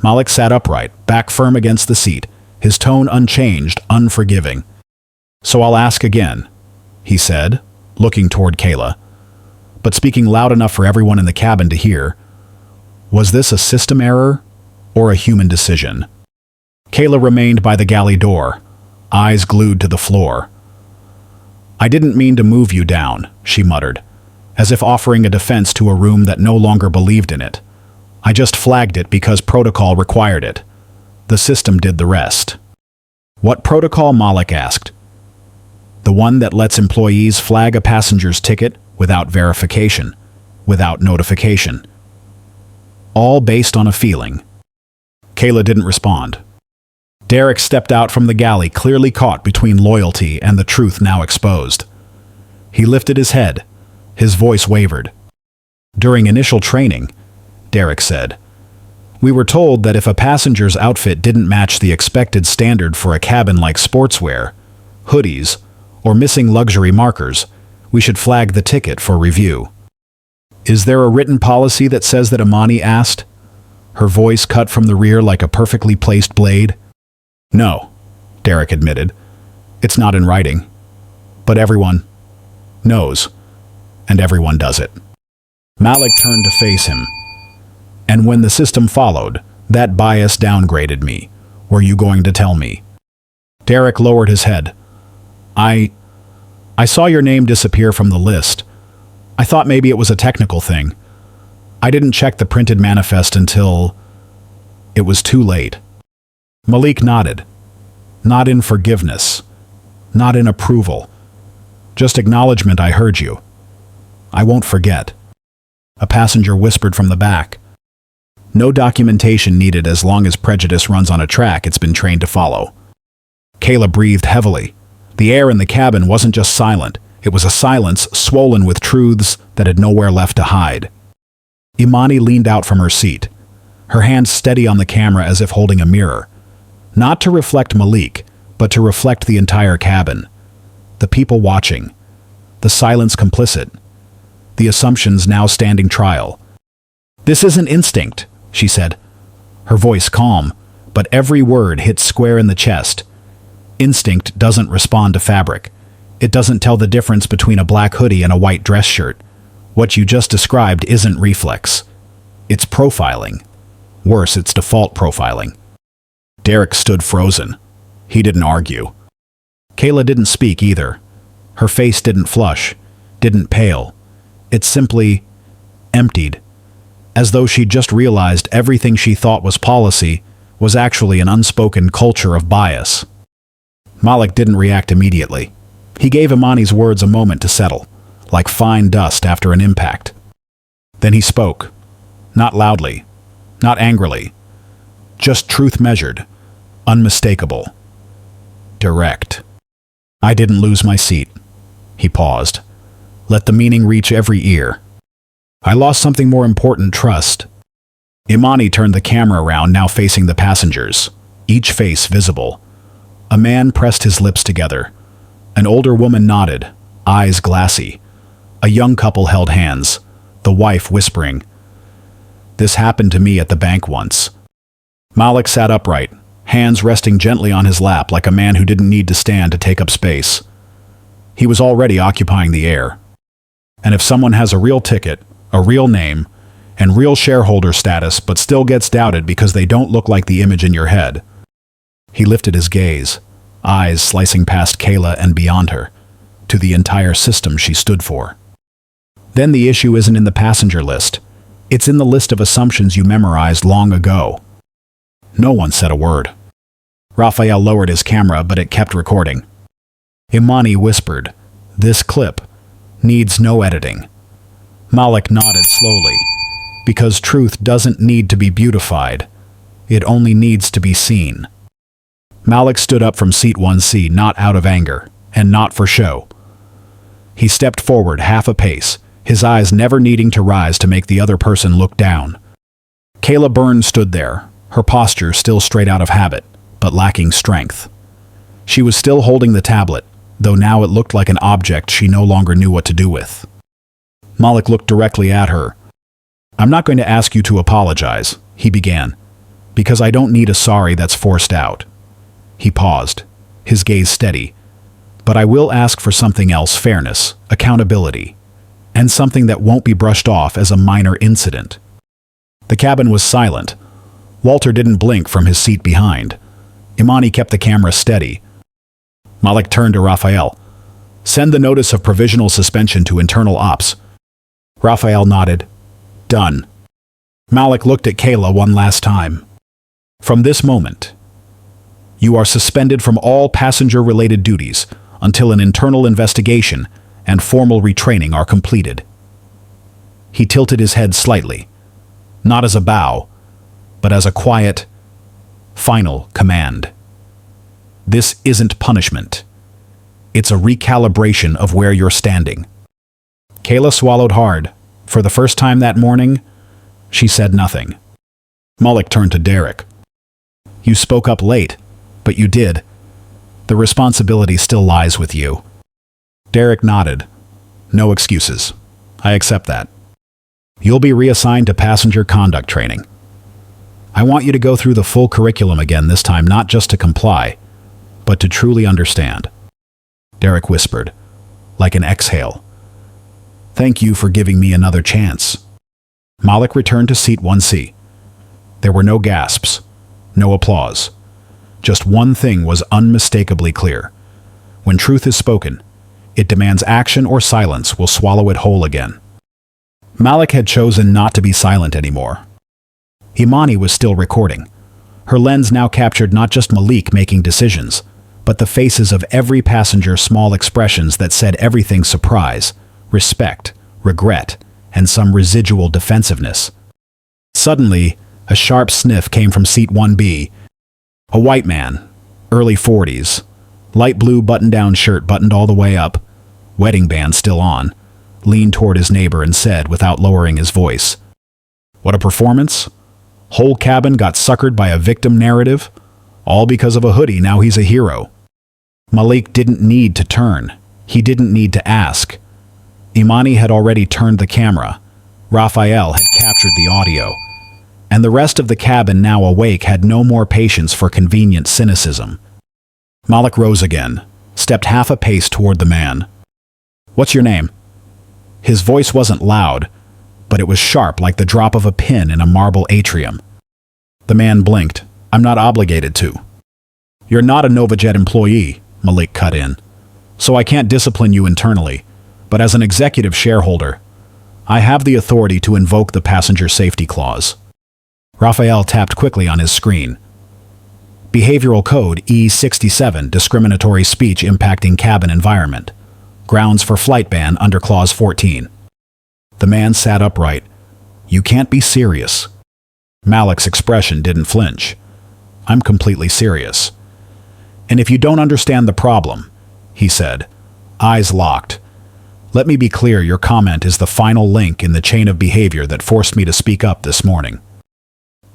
Malik sat upright, back firm against the seat, his tone unchanged, unforgiving. So I'll ask again, he said, looking toward Kayla, but speaking loud enough for everyone in the cabin to hear. Was this a system error or a human decision? Kayla remained by the galley door, eyes glued to the floor. I didn't mean to move you down, she muttered, as if offering a defense to a room that no longer believed in it. I just flagged it because protocol required it. The system did the rest. What protocol? Malik asked. The one that lets employees flag a passenger's ticket without verification, without notification. All based on a feeling. Kayla didn't respond. Derek stepped out from the galley, clearly caught between loyalty and the truth now exposed. He lifted his head. His voice wavered. During initial training, Derek said, we were told that if a passenger's outfit didn't match the expected standard for a cabin like sportswear, hoodies, or missing luxury markers, we should flag the ticket for review. Is there a written policy that says that? Imani asked, her voice cut from the rear like a perfectly placed blade. No, Derek admitted. It's not in writing. But everyone knows, and everyone does it. Malik turned to face him. And when the system followed, that bias downgraded me. Were you going to tell me? Derek lowered his head. I saw your name disappear from the list. I thought maybe it was a technical thing. I didn't check the printed manifest until it was too late. Malik nodded. Not in forgiveness. Not in approval. Just acknowledgement I heard you. I won't forget. A passenger whispered from the back. No documentation needed as long as prejudice runs on a track it's been trained to follow. Kayla breathed heavily. The air in the cabin wasn't just silent. It was a silence swollen with truths that had nowhere left to hide. Imani leaned out from her seat, her hand steady on the camera as if holding a mirror. Not to reflect Malik, but to reflect the entire cabin. The people watching. The silence complicit. The assumptions now standing trial. This isn't instinct, she said, her voice calm, but every word hit square in the chest. Instinct doesn't respond to fabric. It doesn't tell the difference between a black hoodie and a white dress shirt. What you just described isn't reflex. It's profiling. Worse, it's default profiling. Derek stood frozen. He didn't argue. Kayla didn't speak either. Her face didn't flush, didn't pale. It simply emptied, as though she'd just realized everything she thought was policy was actually an unspoken culture of bias. Malik didn't react immediately. He gave Imani's words a moment to settle, like fine dust after an impact. Then he spoke, not loudly, not angrily, just truth measured, unmistakable, direct. I didn't lose my seat. He paused. Let the meaning reach every ear. I lost something more important, trust. Imani turned the camera around, now facing the passengers, each face visible. A man pressed his lips together. An older woman nodded, eyes glassy. A young couple held hands, the wife whispering. This happened to me at the bank once. Malik sat upright, hands resting gently on his lap like a man who didn't need to stand to take up space. He was already occupying the air. And if someone has a real ticket, a real name, and real shareholder status but still gets doubted because they don't look like the image in your head. He lifted his gaze, eyes slicing past Kayla and beyond her, to the entire system she stood for. Then the issue isn't in the passenger list. It's in the list of assumptions you memorized long ago. No one said a word. Raphael lowered his camera, but it kept recording. Imani whispered, "This clip needs no editing." Malik nodded slowly, because truth doesn't need to be beautified. It only needs to be seen. Malik stood up from seat 1C, not out of anger, and not for show. He stepped forward half a pace, his eyes never needing to rise to make the other person look down. Kayla Byrne stood there, her posture still straight out of habit, but lacking strength. She was still holding the tablet, though now it looked like an object she no longer knew what to do with. Malik looked directly at her. "I'm not going to ask you to apologize," he began, "because I don't need a sorry that's forced out." He paused, his gaze steady. "But I will ask for something else: fairness, accountability, and something that won't be brushed off as a minor incident." The cabin was silent. Walter didn't blink from his seat behind. Imani kept the camera steady. Malik turned to Raphael. "Send the notice of provisional suspension to internal ops." Raphael nodded. "Done." Malik looked at Kayla one last time. "From this moment, you are suspended from all passenger-related duties until an internal investigation and formal retraining are completed." He tilted his head slightly, not as a bow, but as a quiet, final command. This isn't punishment. It's a recalibration of where you're standing. Kayla swallowed hard. For the first time that morning, she said nothing. Malik turned to Derek. "You spoke up late, but you did. The responsibility still lies with you." Derek nodded. "No excuses. I accept that." You'll be reassigned to passenger conduct training. I want you to go through the full curriculum again this time, not just to comply, but to truly understand. Derek whispered, like an exhale. Thank you for giving me another chance. Malik returned to seat 1C. There were no gasps, no applause. Just one thing was unmistakably clear. When truth is spoken, it demands action or silence will swallow it whole again. Malik had chosen not to be silent anymore. Imani was still recording. Her lens now captured not just Malik making decisions, but the faces of every passenger, small expressions that said everything: surprise, respect, regret, and some residual defensiveness. Suddenly, a sharp sniff came from seat 1B. A white man, early 40s, light blue button-down shirt buttoned all the way up, wedding band still on, leaned toward his neighbor and said without lowering his voice, "What a performance! Whole cabin got suckered by a victim narrative, all because of a hoodie. Now he's a hero." Malik didn't need to turn. He didn't need to ask. Imani had already turned the camera. Raphael had captured the audio. And the rest of the cabin, now awake, had no more patience for convenient cynicism. Malik rose again, stepped half a pace toward the man. "What's your name?" His voice wasn't loud, but it was sharp like the drop of a pin in a marble atrium. The man blinked. "I'm not obligated to." "You're not a Novajet employee," Malik cut in. "So I can't discipline you internally, but as an executive shareholder, I have the authority to invoke the passenger safety clause." Raphael tapped quickly on his screen. Behavioral Code E67, discriminatory speech impacting cabin environment. Grounds for flight ban under Clause 14. The man sat upright. "You can't be serious." Malik's expression didn't flinch. "I'm completely serious. And if you don't understand the problem," he said, eyes locked, "let me be clear, your comment is the final link in the chain of behavior that forced me to speak up this morning."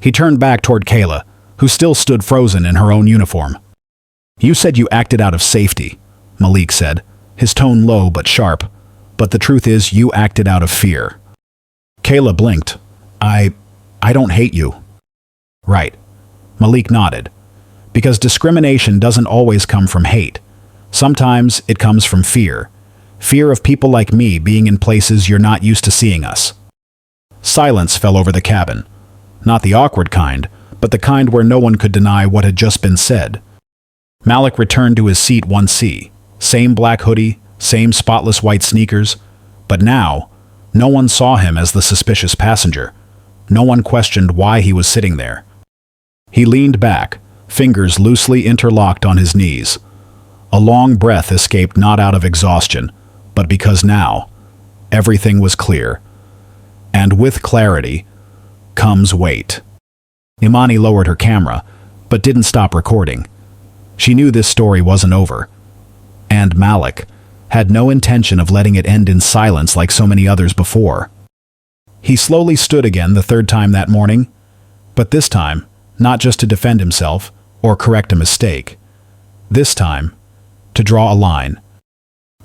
He turned back toward Kayla, who still stood frozen in her own uniform. "You said you acted out of safety," Malik said, his tone low but sharp. "But the truth is you acted out of fear." Kayla blinked. I don't hate you." "Right." Malik nodded. "Because discrimination doesn't always come from hate. Sometimes it comes from fear. Fear of people like me being in places you're not used to seeing us." Silence fell over the cabin. Not the awkward kind, but the kind where no one could deny what had just been said. Malik returned to his seat 1C. Same black hoodie, same spotless white sneakers. But now, no one saw him as the suspicious passenger. No one questioned why he was sitting there. He leaned back, fingers loosely interlocked on his knees. A long breath escaped, not out of exhaustion, but because now, everything was clear. And with clarity comes weight. Imani lowered her camera, but didn't stop recording. She knew this story wasn't over. And Malik had no intention of letting it end in silence like so many others before. He slowly stood again the third time that morning, but this time, not just to defend himself or correct a mistake. This time, to draw a line.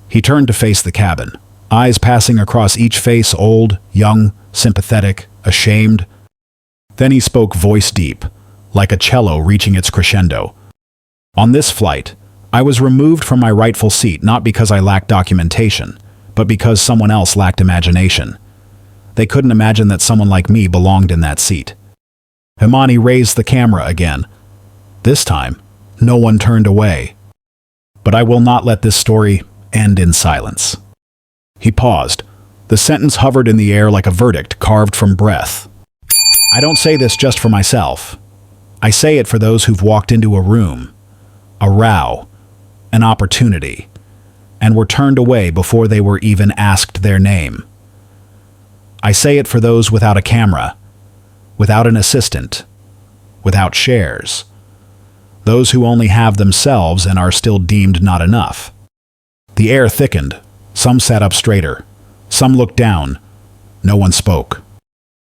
He turned to face the cabin, eyes passing across each face, old, young, sympathetic, ashamed. Then he spoke, voice deep, like a cello reaching its crescendo. "On this flight, I was removed from my rightful seat not because I lacked documentation, but because someone else lacked imagination. They couldn't imagine that someone like me belonged in that seat." Imani raised the camera again. This time, no one turned away. "But I will not let this story end in silence." He paused. The sentence hovered in the air like a verdict carved from breath. "I don't say this just for myself. I say it for those who've walked into a room, a row, an opportunity, and were turned away before they were even asked their name. I say it for those without a camera, without an assistant, without shares. Those who only have themselves and are still deemed not enough." The air thickened. Some sat up straighter. Some looked down. No one spoke.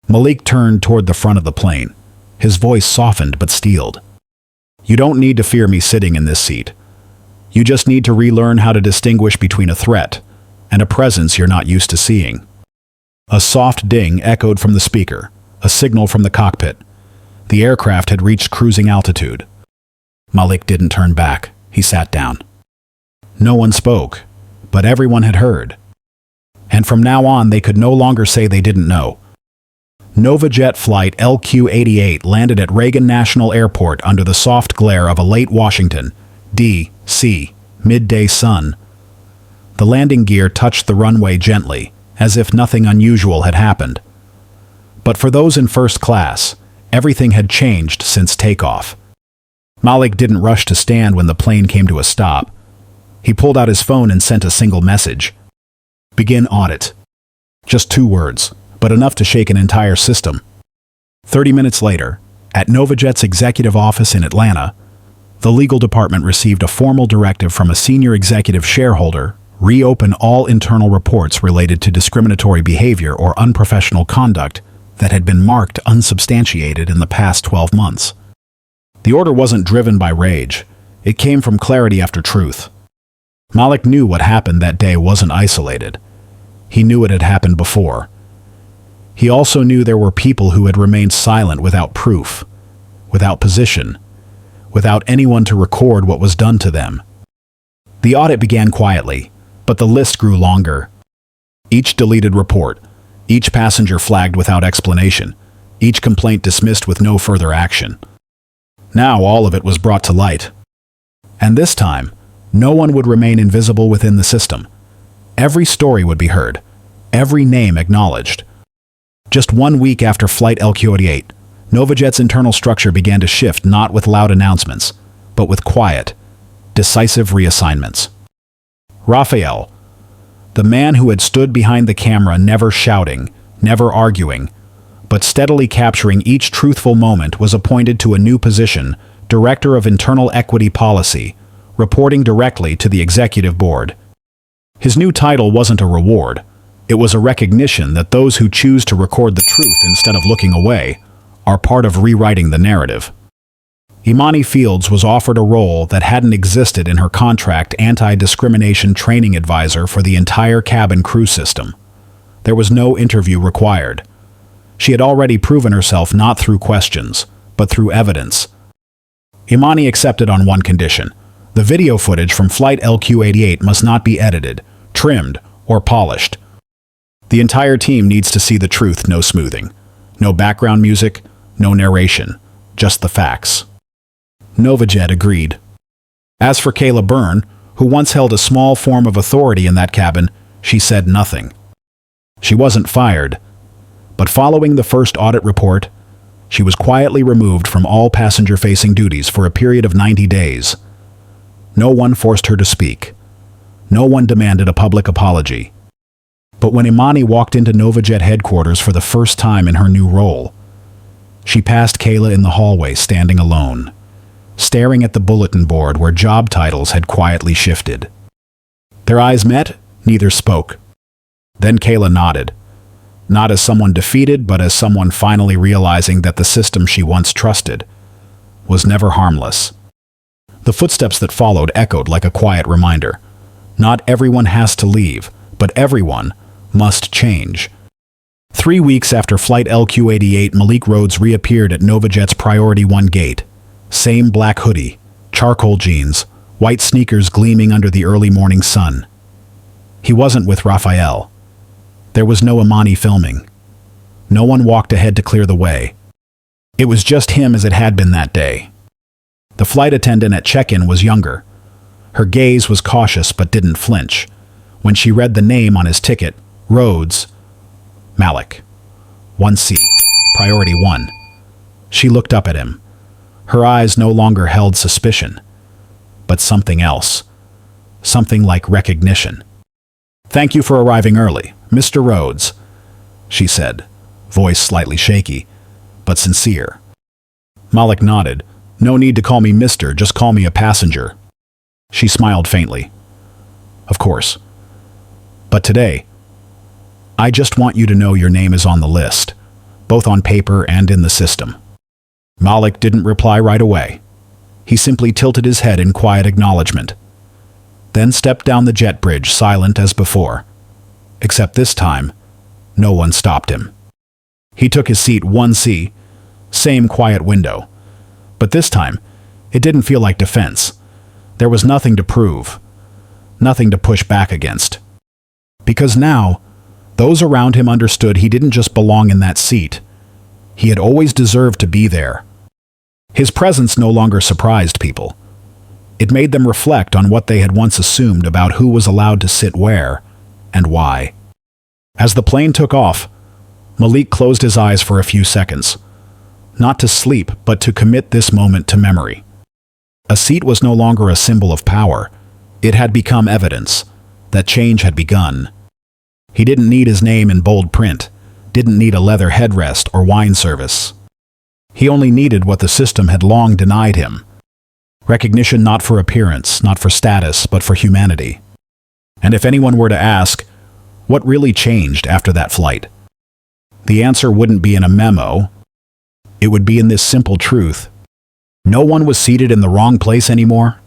Malik turned toward the front of the plane. His voice softened but steeled. "You don't need to fear me sitting in this seat. You just need to relearn how to distinguish between a threat and a presence you're not used to seeing." A soft ding echoed from the speaker, a signal from the cockpit. The aircraft had reached cruising altitude. Malik didn't turn back. He sat down. No one spoke, but everyone had heard. And from now on, they could no longer say they didn't know. Novajet flight LQ-88 landed at Reagan National Airport under the soft glare of a late Washington, D.C., midday sun. The landing gear touched the runway gently, as if nothing unusual had happened. But for those in first class, everything had changed since takeoff. Malik didn't rush to stand when the plane came to a stop. He pulled out his phone and sent a single message. Begin audit. Just 2 words, but enough to shake an entire system. 30 minutes later, at Novajet's executive office in Atlanta, the legal department received a formal directive from a senior executive shareholder: reopen all internal reports related to discriminatory behavior or unprofessional conduct that had been marked unsubstantiated in the past 12 months. The order wasn't driven by rage. It came from clarity after truth. Malik knew what happened that day wasn't isolated. He knew it had happened before. He also knew there were people who had remained silent without proof, without position, without anyone to record what was done to them. The audit began quietly, but the list grew longer. Each deleted report, each passenger flagged without explanation, each complaint dismissed with no further action. Now all of it was brought to light. And this time, no one would remain invisible within the system. Every story would be heard, every name acknowledged. Just 1 week after Flight LQ-88, Novajet's internal structure began to shift, not with loud announcements, but with quiet, decisive reassignments. Raphael, the man who had stood behind the camera, never shouting, never arguing, but steadily capturing each truthful moment, was appointed to a new position, Director of Internal Equity Policy, reporting directly to the Executive Board. His new title wasn't a reward. It was a recognition that those who choose to record the truth instead of looking away are part of rewriting the narrative. Imani Fields was offered a role that hadn't existed in her contract: anti-discrimination training advisor for the entire cabin crew system. There was no interview required. She had already proven herself not through questions, but through evidence. Imani accepted on one condition: the video footage from Flight LQ-88 must not be edited, trimmed, or polished. The entire team needs to see the truth, no smoothing. No background music, no narration, just the facts. Novajet agreed. As for Kayla Byrne, who once held a small form of authority in that cabin, she said nothing. She wasn't fired, but following the first audit report, she was quietly removed from all passenger-facing duties for a period of 90 days. No one forced her to speak. No one demanded a public apology. But when Imani walked into Novajet headquarters for the first time in her new role, she passed Kayla in the hallway, standing alone, staring at the bulletin board where job titles had quietly shifted. Their eyes met, neither spoke. Then Kayla nodded, not as someone defeated, but as someone finally realizing that the system she once trusted was never harmless. The footsteps that followed echoed like a quiet reminder. Not everyone has to leave, but everyone must change. 3 weeks after Flight LQ-88, Malik Rhodes reappeared at Novajet's Priority 1 gate. Same black hoodie, charcoal jeans, white sneakers gleaming under the early morning sun. He wasn't with Raphael. There was no Imani filming. No one walked ahead to clear the way. It was just him as it had been that day. The flight attendant at check-in was younger. Her gaze was cautious but didn't flinch. When she read the name on his ticket, Rhodes, Malik, 1C, Priority 1. She looked up at him. Her eyes no longer held suspicion, but something else. Something like recognition. "Thank you for arriving early, Mr. Rhodes," she said, voice slightly shaky, but sincere. Malik nodded. "No need to call me Mr., just call me a passenger." She smiled faintly. "Of course. But today, I just want you to know your name is on the list, both on paper and in the system." Malik didn't reply right away. He simply tilted his head in quiet acknowledgement, then stepped down the jet bridge, silent as before. Except this time, no one stopped him. He took his seat 1C, same quiet window. But this time, it didn't feel like defense. There was nothing to prove, nothing to push back against. Because now, those around him understood he didn't just belong in that seat. He had always deserved to be there. His presence no longer surprised people. It made them reflect on what they had once assumed about who was allowed to sit where and why. As the plane took off, Malik closed his eyes for a few seconds. Not to sleep, but to commit this moment to memory. A seat was no longer a symbol of power. It had become evidence that change had begun. He didn't need his name in bold print, didn't need a leather headrest or wine service. He only needed what the system had long denied him. Recognition not for appearance, not for status, but for humanity. And if anyone were to ask, what really changed after that flight? The answer wouldn't be in a memo. It would be in this simple truth. No one was seated in the wrong place anymore.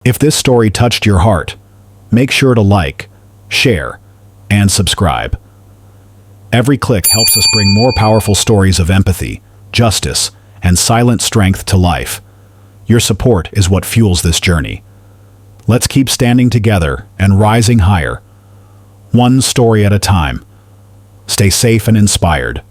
If this story touched your heart, make sure to like, share, and subscribe. Every click helps us bring more powerful stories of empathy, justice, and silent strength to life. Your support is what fuels this journey. Let's keep standing together and rising higher, one story at a time. Stay safe and inspired.